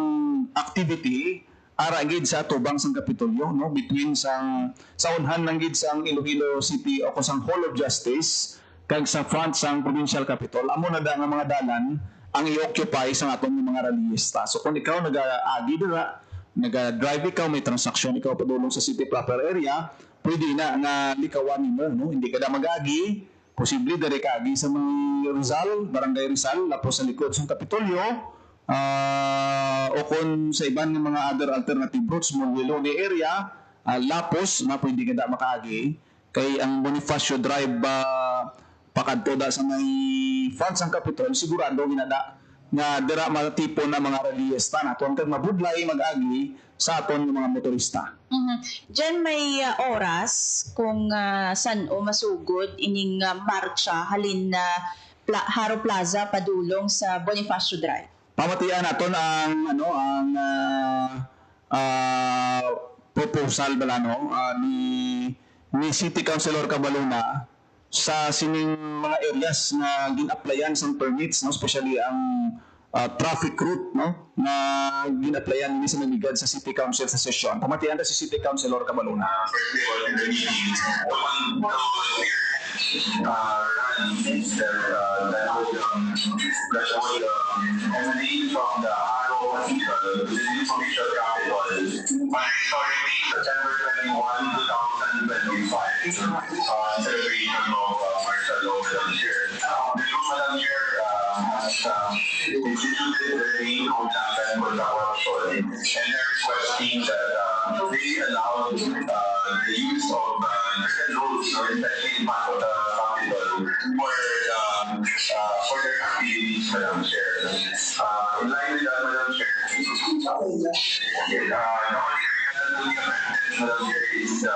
activity ara gid sa atubang sang Kapitolyo no between sang saunhan lang gid sang Iloilo City o sang Hall of Justice kag sa front sang provincial capital amo na da nga mga dalan ang i-occupy sa aton mga rallyista. So kung ikaw nag-agi dira, nag-drive ikaw, may transaksyon ikaw padulong sa city proper area, pwede na nga likawan nimo no, hindi ka na mag-agi, posible diri ka agi sa mga Rizal, Barangay Rizal, lapos sa likod sa Kapitolyo, o kung sa iban ng mga other alternative routes, Monguilone area, lapos na pwede ka na makaagi, kay ang Bonifacio Drive pakadto da sa may front sang Capitol sigurado ginada nga dira matipon na mga rallyista naton kag mabudlay mag-agi sa aton nga mga motorista. Diyan may oras kung san o masugod ining marcha halin na Haro Plaza padulong sa Bonifacio Drive. Pamatian naton ang proposal bala no ni City Councilor Cabaluna sa sining mga areas na gin-applyan sang permits no especially ang traffic route no na gin-applyan ni sa namigad sa City Council sa session. Pamatian ta si City Councilor Cabaluna. Emanating from the Haro Cathedral, the provincial capital, Authority, September 21, 2025. Celebration of martial law, Madam Chair. The group, Madam Chair, has instituted the main contact with the corruption, and they're requesting that they allow the use of certain rules, especially in part of the capital, for their activities, Madam Chair. In line with that, Madam Chair, the only area that will be affected, Madam Chair, is the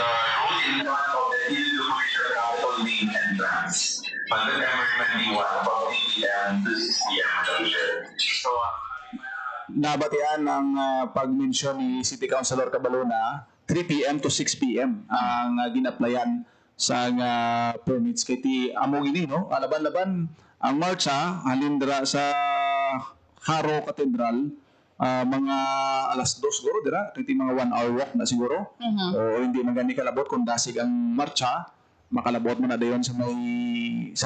road in front of the Hill Commissioner Capital main entrance on September 21 from 8 p.m. to 6 p.m. Madam Chair. So, Nabatian ng pag-mention ni City Councilor Cabalona, 3 p.m. to 6 p.m. ang ginaplayan sa permits kay ti amo gini no laban-laban ang marcha halindra sa Haro Cathedral mga alas 2 siguro dira kay mga 1 hour walk na siguro o hindi man gani kalabot kung dasig ang marcha makalabot man na dayon sa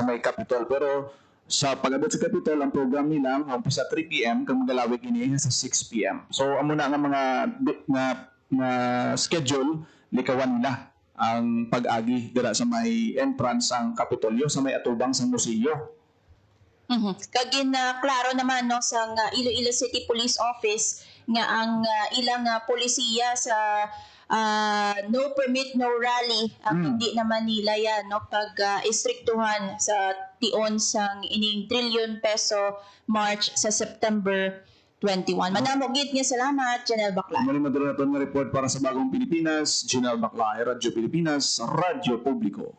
may Capitol pero sa pag-abot sa Capitol ang program nila umpisa 3 p.m. kang magalawig ini sa 6 p.m. So amo na nga mga schedule likawan nila ang pag-agi dira sa may entrance ang Kapitolyo sa may atubang sa museo. Kagin klaro naman no sa Iloilo City Police Office nga ang ilang polisiya sa no permit no rally ang hindi naman nila yan no pag istriktuhan sa tion sang ining trilyon peso march sa September 21. Madam Ogit nga salamat, Janelle Baclay. Muli madala na nga report para sa Bagong Pilipinas, Janelle Baclay, Radyo Pilipinas, Radyo Publiko.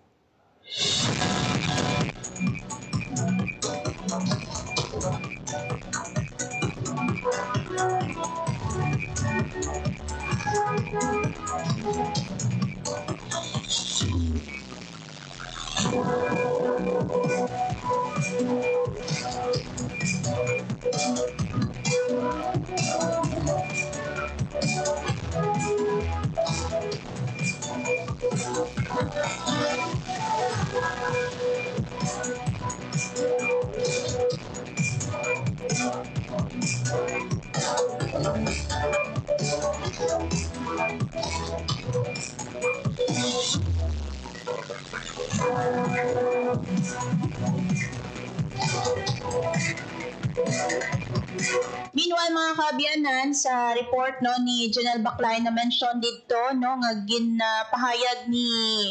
Meanwhile mga kaabyanan sa report no ni Janelle Baclay na mention dito no nga ginpahayag ni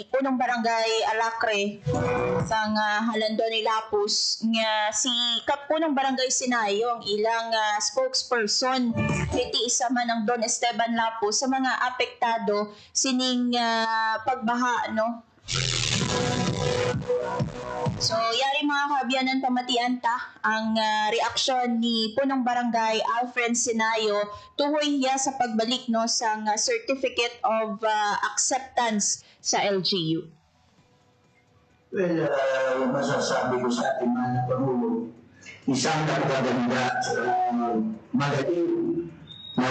punong barangay Alacre sa Halando ni Lapus nga si punong barangay Sinayo ang ilang spokesperson iti isa man ang Don Esteban Lapus sa mga apektado sining pagbaha no. So, yari mga kaabyanan pamatian ta ang reaksyon ni punong barangay Alfred Sinayo tuhoy niya sa pagbalik no sa certificate of acceptance sa LGU. Well, masasabi ko sa ating mga Pangulo, isang napakaganda sa magaling na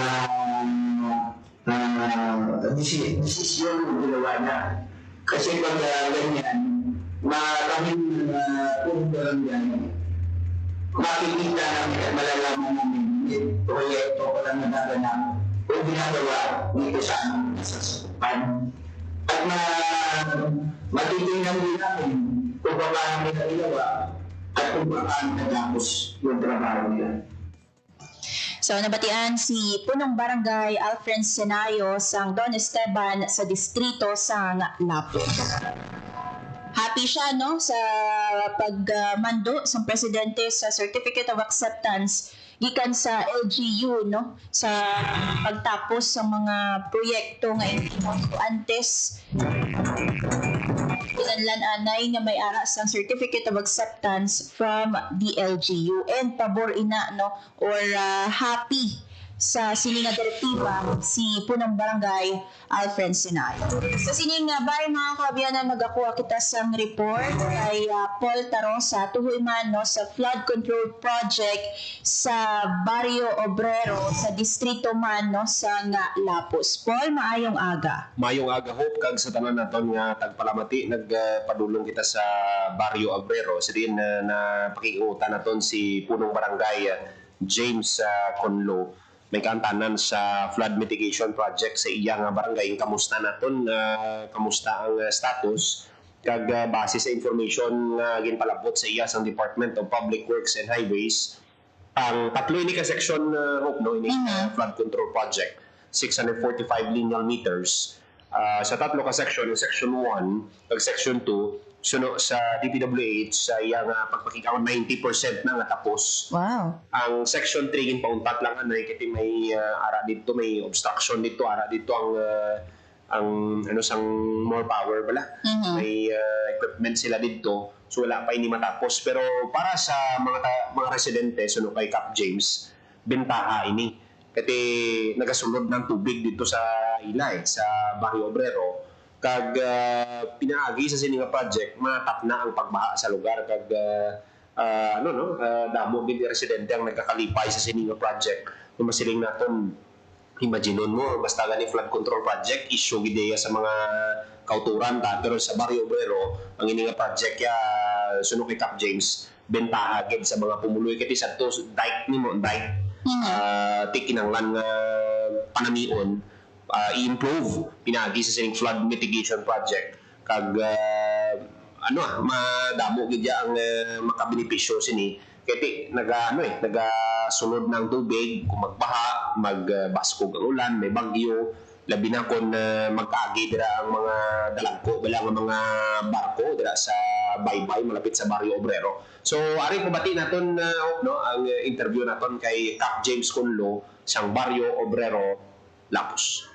desisyon ng ginawa niya. Kasi pag ganyan, maraming punong barangay, makikita namin at malalaman namin yung proyekto ko lang nagaganap o ginagawa dito sa aming nasasakupan. At matitingnan din namin kung paano nila ginawa at kung paano natapos yung trabaho nila. So, nabatian si punong barangay Alfred Sinayo sang Don Esteban sa distrito sang Lapus. Happy siya no sa pagmando sa presidente sa Certificate of Acceptance gikan sa LGU no sa pagtapos sa mga proyekto nga antes kinahanglan anay nga may ara sang Certificate of Acceptance from the LGU and pabor ina no or happy sa sining direktiba si punong barangay Alfred Sinayo. Sa sining bayan mga kaabyanan nagakuha kita sang report kay Paul Tarosa tuhoy man no sa flood control project sa Barrio Obrero sa distrito man no sa Lapus. Paul, maayong aga. Maayong aga hope kag sa tanan naton nga tagpalamati nagpadulong kita sa Barrio Obrero sa din na pakiingutan naton si punong barangay James Conlo may kaantanan sa flood mitigation project sa iya nga barangay. Kamusta naton? Kamusta ang status? Kag base sa information nga ginpalabot sa iya sang Department of Public Works and Highways, ang tatlo ini ka section ini flood control project, 645 lineal meters. Sa tatlo ka section, yung section 1 kag section 2, suno sa DPWH sa iyang pagpakikawan 90% na nga tapos. Wow. Ang section 3 ginpauntat lang anay kiti may ara dito, may obstruction dito, ara dito ang sang more power bala. May equipment sila dito. So wala pa ini matapos, pero para sa mga residente suno kay Cap James, bentaha ini. Kasi nagasulod ng tubig dito sa ilay, sa Barrio Obrero. Kag pinaagi sa sininga project, matap na ang pagbaha sa lugar. Kag damo gid residente ang nagkakalipay sa sininga project. Kung masiling naton, imaginon mo, basta gani flood control project, issue gid sa mga kauturan ta. Pero sa Barrio Obrero, ang ininga project ya suno kay Cap James, bentaha gid sa mga pumuloy kiti sadto dike nimo, dike. Tikinanglan nga panamion, i-improve pinagi sa sining flood mitigation project. Kag madamo gid ang makabenepisyo sini kaya nagasunod ng tubig kung magbaha, magbaskog ang ulan, may bagyo, labi na kung magkaagi dira ang mga dalagko, wala nga mga barko dira sa baybay malapit sa Barrio Obrero. So ari ko bati naton ang interview naton kay Cap James Kunlo sang Barrio Obrero, Lapus.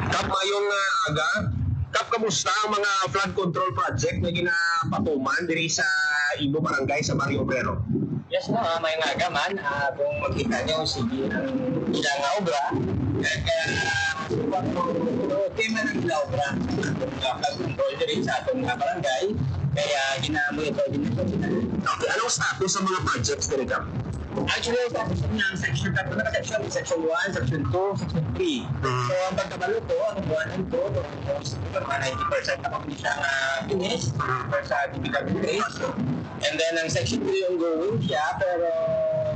Kap, mayong aga. Kap, kamusta ang mga flood control project na ginapatuman diri sa Ibo Barangay sa Barrio Obrero? Yes, mayong aga man. Kung makita nyo, sige ang ilang obra. Kaya suwag mo, tema ng ilang obra. Flood control diri sa atong barangay. Kaya ginamo ito. Okay, anong status sa mga projects diri, Kap? Actually, tapos niya ang section 3 na section, section 1, section 2, section 3. So, ang pagkabalo ko, ang 1 and 2, almost 90% na kami siya finish for sa DPWH. And then, ang section 3 ongoing siya, pero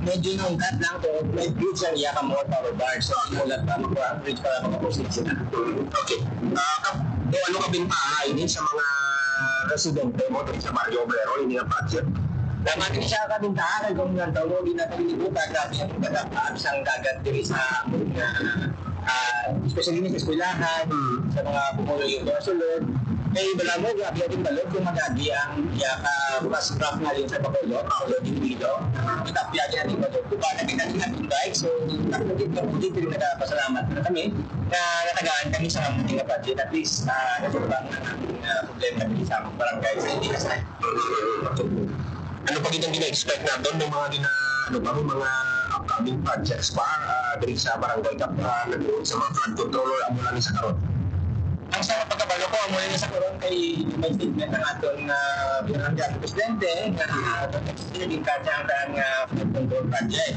medyo nungkat lang to. May bridge ang iya ka more power bar. So, mulat pa ang bridge para makaproceed sila. Okay. Ano ka bintahain sa mga residente mo sa Barrio Obrero, hindi na project? Naman siya kabintahan kung nga daw mo ginapalilibutan grabe ang pagkakapag isang dagat diri sa especially sa eskwelahan, sa mga pumulo yung sulod. Kaya bala mo, grabe yung balot kung magagi ang mas rough nga rin sa Bacolod, yung video. Itapya din natin balot. Kung ba nakita din natin bike, so nakulit rin nagpasalamat na kami na natagaan kami sa amuting na budget. At least, nasulubang na problema din sa barangay sa hindi kasi. Ano pa ginang gina-expect na doon ng mga upcoming projects pa diri sa barangay Kap nagtuon sa mga flood control or amo lang sa karon? Ang sa pagkabalo ko, amo lang sa karon kay may statement ng atong barangay presidente na nagsisilbing katsang flood control project.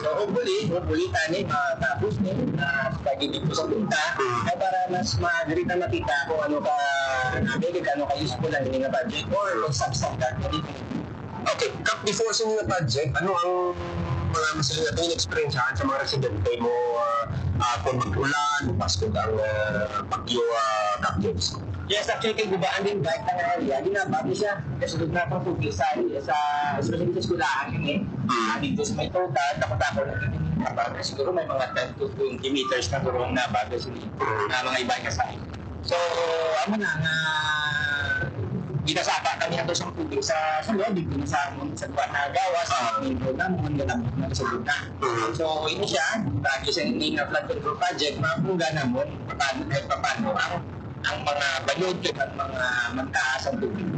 So hopefully tani matapos ni pagi dito sa punta ay para mas madirita makita kung ano ka ano ka useful ang nga budget or kung substandard na dito. Okay, Kap, before sa mga project, ano ang mga masaling natin experiencehan sa mga residente mo kung mag-ulan, paskog ang bagyo Kap James? Yes, actually, kay gubaan din bike ng area, ginabagi siya. Kasi doon na pang tubig sa especially sa skulahan yun dito sa may total, takot-takot na siguro may mga 10 to 20 meters na turong na bago sa mga ibang kasay. So, amo na nga ginasaka kami na sa tubig sa loob, dito na sa buwan na gawas, sa minto na, na sa loob na. So, ini siya, lagi sa hindi na flood control project, mapuga na mo, paano ang mga balod at mga mantaas ang tubig.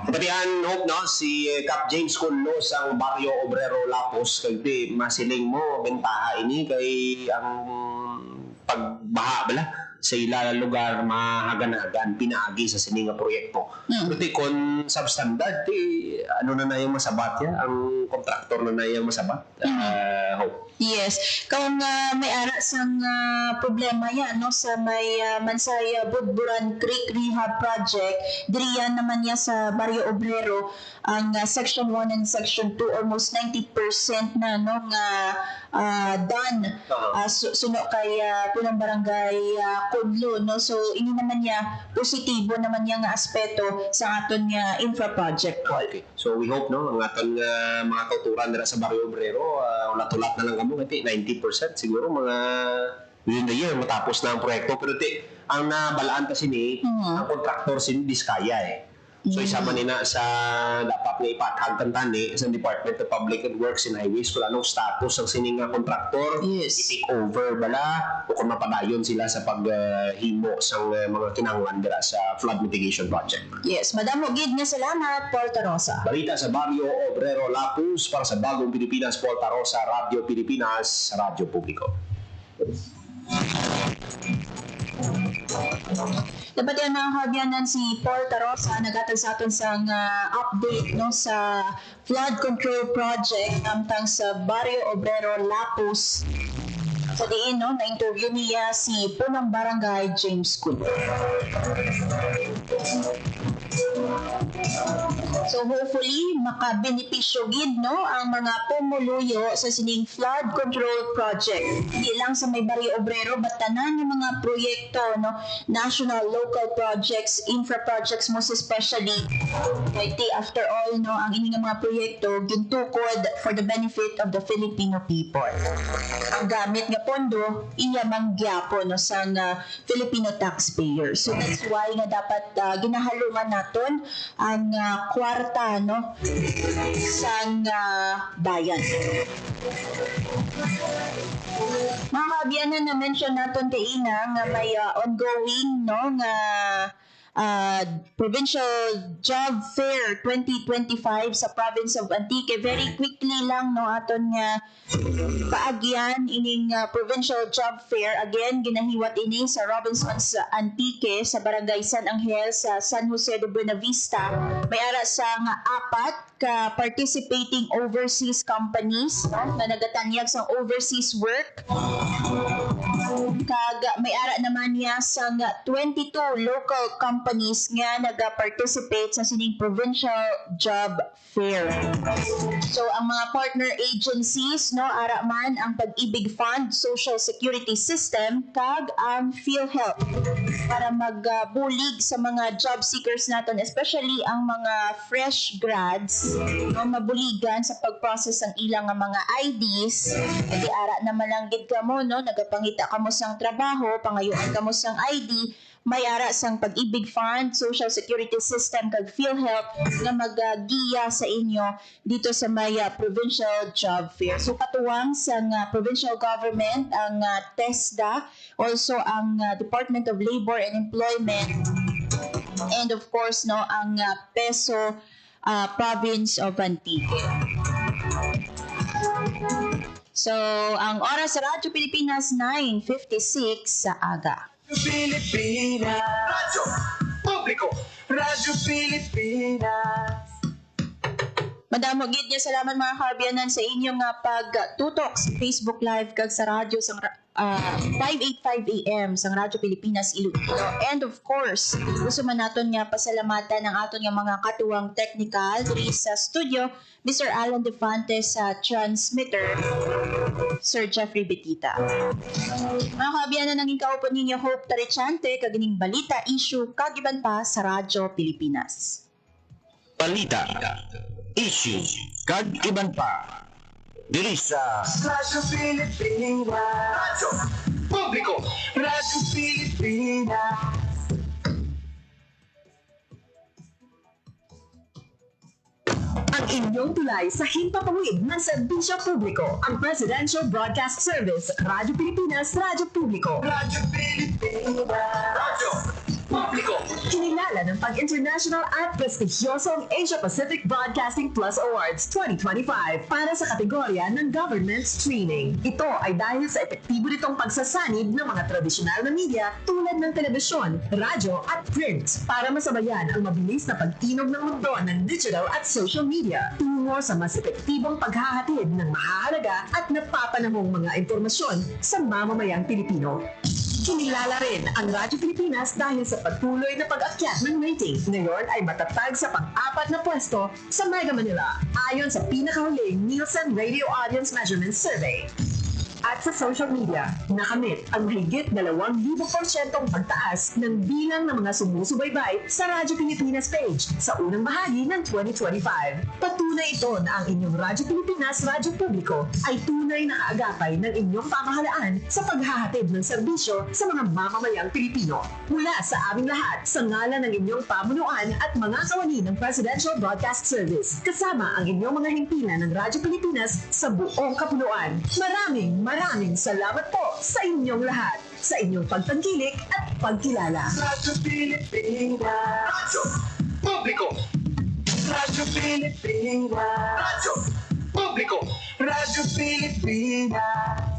Kapatihan, Hope, no? Si Cap James Kunlo sa Barrio Obrero, Lapus, kaya masiling mo, bentaha ini kay ang pagbaha bala. sa ila lugar mahaganagan pinaagi sa sininga proyekto. Pero kon substandard ano na yung masabat ya ang kontraktor na yung masabat. Hope. Yes. Kung may ara sang problema yan no sa may Mansaya Budburan Creek Rehab Project, diriyan naman niya sa Barrio Obrero ang Section 1 and Section 2 almost 90% na no nga done. Suno kay punang barangay Kudlo no. So ini naman niya positibo naman niya nga aspeto sa aton nga infra project. Okay. So we hope no ang aton mga kauturan dira sa Barrio Obrero ulat-ulat na lang kamo kasi 90% siguro mga within the year matapos na ang proyekto pero ang nabalaan kasi ni ang contractor sin Diskaya So isa man nina sa dapat nga ipatagtantan sa Department of Public Works and Highways kung anong status ang sining kontraktor, i-take over bala o kung mapadayon sila sa paghimo sa mga kinahanglan dira sa flood mitigation project. Yes, madamo gid nga salamat Porta Rosa. Balita sa Barrio Obrero Lapus para sa Bagong Pilipinas, Porta Rosa, Radio Pilipinas, Radyo Publiko. Dapat yan mga kabyanan si Porta Rosa nagatag sa aton sang update no sa flood control project namtang sa Barrio Obrero Lapus. Sa diin no na interview niya si Punang Barangay James Kulo. So hopefully makabenepisyo gid no ang mga pumuluyo sa sining flood control project. Hindi lang sa may Barrio Obrero but tanan yung mga proyekto no, national, local projects, infra projects most especially. Like after all no, ang ining mga proyekto gintukod for the benefit of the Filipino people. Ang gamit nga pondo iya manggyapon no sa Filipino taxpayers. So that's why nga dapat ginahalungan naton ang kwarta no sang bayan. Mga kabyanan na mention naton kaina nga may ongoing no nga Provincial Job Fair 2025 sa province of Antique. Very quickly lang no aton nga paagyan ining Provincial Job Fair. Again ginahiwat ini sa Robinson's Antique sa Barangay San Angel sa San Jose de Buenavista. May ara sa nga apat ka participating overseas companies no, na nagatanyag sa overseas work. Kag may ara naman niya sa 22 local companies nga naga-participate sa sining Provincial Job Fair. So ang mga partner agencies no ara man ang Pag-ibig Fund, Social Security System kag ang PhilHealth para magbulig sa mga job seekers naton, especially ang mga fresh grads no mabuligan sa pag-process ang ilang mga IDs. Kasi ara naman lang gid kamo no nagapangita kamo sang trabaho, pangayoan kamo sang ID, may ara sang Pag-ibig Fund, Social Security System kag PhilHealth nga maggiya sa inyo dito sa may Provincial Job Fair. So katuwang sa provincial government ang TESDA, also ang Department of Labor and Employment, and of course no ang PESO Province of Antique. So ang oras sa Radyo Pilipinas 9:56 sa aga. Pilipinas Radyo Publiko, Radyo Pilipinas. Madamo gid niya salamat mga kabyanan sa inyong pagtutok sa Facebook Live kag sa radyo sa 585 AM sa Radyo Pilipinas Iloilo. And of course, gusto man naton nga pasalamatan ang aton nga mga katuwang technical diri sa studio, Mr. Alan Defante sa transmitter, Sir Jeffrey Betita. Mga kabyanan ang ikaupo ninyo Hope Tarichante kag ining balita, issue kag iban pa sa Radyo Pilipinas. Balita, issue kag iban pa diri sa Radyo Pilipinas Radyo Publiko, Radyo Pilipinas. Ang inyong tulay sa himpapawid ng serbisyo publiko, ang Presidential Broadcast Service, Radyo Pilipinas, Radyo Publiko. Radyo Pilipinas Radyo Publiko. Kinilala ng pag-international at prestigyosong Asia-Pacific Broadcasting Plus Awards 2025 para sa kategorya ng government streaming. Ito ay dahil sa epektibo nitong pagsasanib ng mga tradisyonal na media tulad ng telebisyon, radyo at print para masabayan ang mabilis na pagtinog ng mundo ng digital at social media tungo sa mas epektibong paghahatid ng mahahalaga at napapanahong mga impormasyon sa mamamayang Pilipino. Kinilala rin ang Radyo Pilipinas dahil sa patuloy na pag-akyat ng rating. Ngayon ay matatag sa pang-4 na pwesto sa Mega Manila ayon sa pinakahuling Nielsen Radio Audience Measurement Survey. At sa social media, nakamit ang mahigit 2,000% pagtaas ng bilang ng mga sumusubaybay sa Radyo Pilipinas page sa unang bahagi ng 2025. Patunay ito na ang inyong Radyo Pilipinas Radyo Publiko ay tunay na kaagapay ng inyong pamahalaan sa paghahatid ng serbisyo sa mga mamamayang Pilipino. Mula sa aming lahat, sa ngalan ng inyong pamunuan at mga kawani ng Presidential Broadcast Service, kasama ang inyong mga himpilan ng Radyo Pilipinas sa buong kapuluan. Maraming salamat po sa inyong lahat, sa inyong pagtangkilik at pagkilala. Radyo Pilipinas. Radyo Publiko. Radyo Pilipinas. Radyo Publiko. Radyo Pilipinas.